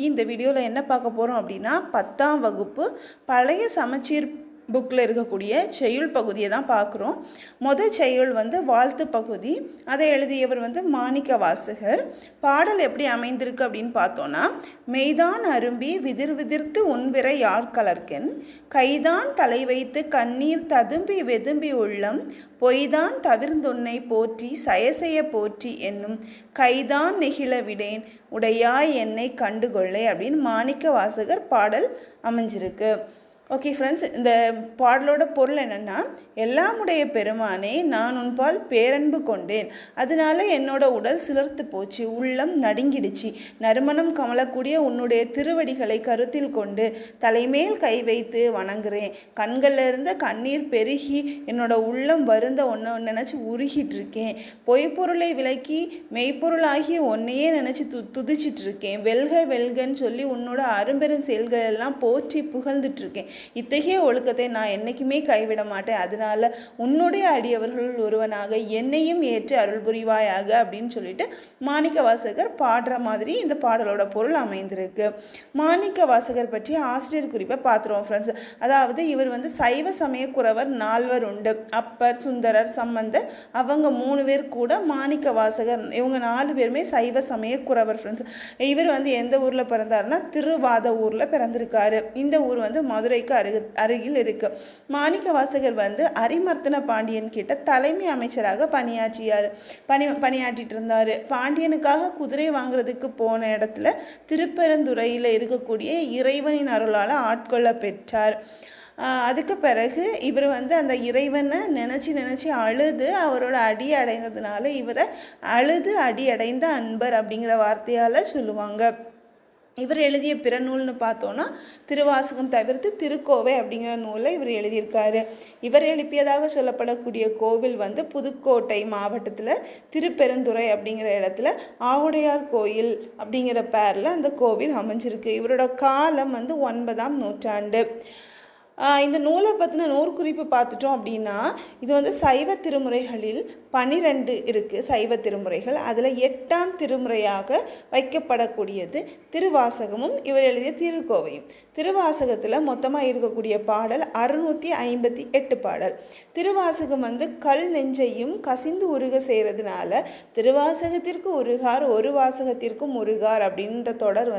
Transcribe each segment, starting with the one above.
இன்றைக்கி இந்த வீடியோவில் என்ன பார்க்க போகிறோம் அப்படின்னா 10ஆம் வகுப்பு பழைய சமச்சீர் புக்கில் இருக்கக்கூடிய செய்யுள் பகுதியை தான் பார்க்குறோம். முதல் செய்யுள் வாழ்த்து பகுதி. அதை எழுதியவர் மாணிக்க வாசகர். பாடல் எப்படி அமைந்திருக்கு அப்படின்னு பார்த்தோன்னா, மெய்தான் அரும்பி விதிர் விதிர்த்து உன்விரை யாழ்கலர்கென் கைதான் தலை வைத்து கண்ணீர் ததும்பி வெதும்பி உள்ளம் பொய்தான் தவிர்ந்துன்னை போற்றி சயசெய போற்றி என்னும் கைதான் நெகிழ விடேன் உடையாய் என்னை கண்டுகொள்ளை அப்படின்னு மாணிக்க வாசகர் பாடல் அமைஞ்சிருக்கு. ஓகே ஃப்ரெண்ட்ஸ், இந்த பாடலோட பொருள் என்னென்னா, எல்லாமுடைய பெருமானே நான் உன்பால் பேரன்பு கொண்டேன், அதனால என்னோட உடல் சிலிர்த்து போச்சு, உள்ளம் நடுங்கிடுச்சு. நறுமணம் கமலக்கூடிய உன்னுடைய திருவடிகளை கருத்தில் கொண்டு தலைமேல் கை வைத்து வணங்குறேன். கண்களில் இருந்த கண்ணீர் பெருகி என்னோட உள்ளம் வருந்த ஒன்றை நினச்சி உருகிட்டு இருக்கேன். பொய்ப்பொருளை விலக்கி மெய்ப்பொருளாகி ஒன்னையே நினச்சி துதிச்சிட்டு இருக்கேன். வெல்க வெல்கன்னு சொல்லி உன்னோட அரும்பெரும் செயல்கள் எல்லாம் போற்றி புகழ்ந்துட்டு இருக்கேன். இத்தகைய ஒழுக்கத்தை நான் என்னைக்குமே கைவிட மாட்டேன். அதனால உன்னுடைய அடியவர்கள் ஒருவனாக என்னையும் ஏற்று அருள் புரிவாயாக அப்படின்னு சொல்லிட்டு மாணிக்க வாசகர் பாடுற மாதிரி இந்த பாடலோட பொருள் அமைந்திருக்கு. மாணிக்க வாசகர் பற்றி ஆசிரியர் குறிப்பை பார்த்துருவோம் ஃப்ரெண்ட்ஸ். அதாவது இவர் சைவ சமய குறவர் 4 உண்டு. அப்பர், சுந்தரர், சம்பந்தர், அவங்க 3 பேர் கூட மாணிக்க வாசகர், இவங்க 4 பேருமே சைவ சமய குறவர் ஃப்ரெண்ட்ஸ். இவர் எந்த ஊரில் பிறந்தாருன்னா திருவாத ஊரில் பிறந்திருக்காரு. இந்த ஊர் மதுரை அருகில் இருக்கு. மாணிக்க வாசகர் அரிமர்த்தன பாண்டியன் கிட்ட தலைமை அமைச்சராக பணியாற்றிட்டு இருந்தாரு. பாண்டியனுக்காக குதிரை வாங்குறதுக்கு போன இடத்துல திருப்பெருந்துறையில் இருக்கக்கூடிய இறைவனின் அருளால் ஆட்கொள்ள பெற்றார். அதுக்கு பிறகு இவர் அந்த இறைவனை நினச்சி அழுது அவரோட அடி அடைந்ததுனால இவரை அழுது அடி அடைந்த அன்பர் அப்படிங்கிற வார்த்தையால் சொல்லுவாங்க. இவர் எழுதிய பிற நூல்னு பார்த்தோன்னா, திருவாசகம் தவிர்த்து திருக்கோவை அப்படிங்கிற நூலை இவர் எழுதியிருக்காரு. இவர் எழுப்பியதாக சொல்லப்படக்கூடிய கோவில் புதுக்கோட்டை மாவட்டத்தில் திருப்பெருந்துறை அப்படிங்கிற இடத்துல ஆவுடையார் கோயில் அப்படிங்கிற பேரில் அந்த கோவில் அமைஞ்சிருக்கு. இவரோட காலம் 9ஆம் நூற்றாண்டு. இந்த நூலை பற்றின நூற்குறிப்பு பார்த்துட்டோம் அப்படின்னா, இது சைவ திருமுறைகளில் 12 இருக்குது சைவ திருமுறைகள். அதில் 8ஆம் திருமுறையாக வைக்கப்படக்கூடியது திருவாசகமும் இவர் எழுதிய திருக்கோவையும். திருவாசகத்தில் மொத்தமாக இருக்கக்கூடிய பாடல் 658 பாடல். திருவாசகம் கல் நெஞ்சையும் கசிந்து உருக செய்கிறதுனால திருவாசகத்திற்கு உருகார் ஒரு வாசகத்திற்கும் உருகார் அப்படின்ற தொடர்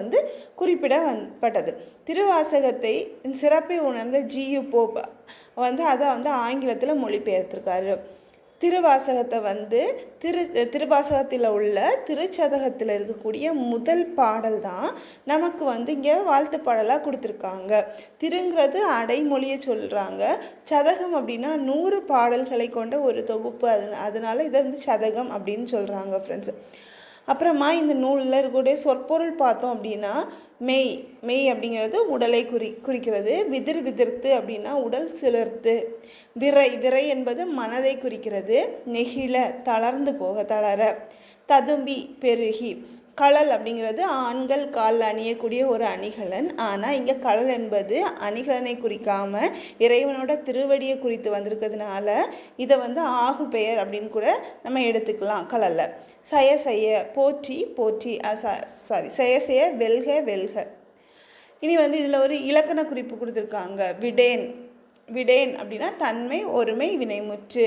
குறிப்பிடப்பட்டது. திருவாசகத்தை சிறப்பை உணர்ந்த ஜியு போப் அதை ஆங்கிலத்தில் மொழிபெயர்த்திருக்காரு. திருவாசகத்தை திருவாசகத்தில் உள்ள திருச்சதகத்தில் இருக்கக்கூடிய முதல் பாடல் தான் நமக்கு இங்கே வாழ்த்து பாடலாக கொடுத்துருக்காங்க. திருங்கிறது அடைமொழியை சொல்கிறாங்க. சதகம் அப்படின்னா 100 பாடல்களை கொண்ட ஒரு தொகுப்பு. அதனால இதை சதகம் அப்படின்னு சொல்கிறாங்க ஃப்ரெண்ட்ஸ். அப்புறமா இந்த நூலில் இருக்கக்கூடிய சொற்பொருள் பார்த்தோம் அப்படின்னா, மெய் அப்படிங்கிறது உடலை குறிக்கிறது. விதிர்த்து அப்படின்னா உடல் சிலிர்த்து. விரை என்பது மனதை குறிக்கிறது. நெகிழ தளர்ந்து போக, தளர. ததும்பி பெருகி. கழல் அப்படிங்கிறது ஆண்கள் காலில் அணியக்கூடிய ஒரு அணிகலன். ஆனால் இங்கே கழல் என்பது அணிகலனை குறிக்காமல் இறைவனோட திருவடியை குறித்து வந்திருக்கிறதுனால இதை ஆகு பெயர் அப்படின்னு கூட நம்ம எடுத்துக்கலாம். கழல்ல சய போற்றி சய வெல்க வெல்க. இனி இதில் ஒரு இலக்கண குறிப்பு கொடுத்துருக்காங்க. விடேன் அப்படின்னா தன்மை, ஒருமை, வினைமுற்று.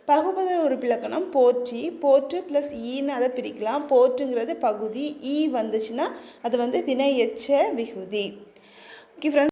பகுபத உறுப்பிலக்கணம் போற்று ப்ளஸ் ஈன்னு அதை பிரிக்கலாம். போற்றுங்கிறது பகுதி, ஈ வந்துச்சுன்னா அது வினை எச்ச விகுதி. Okay friends.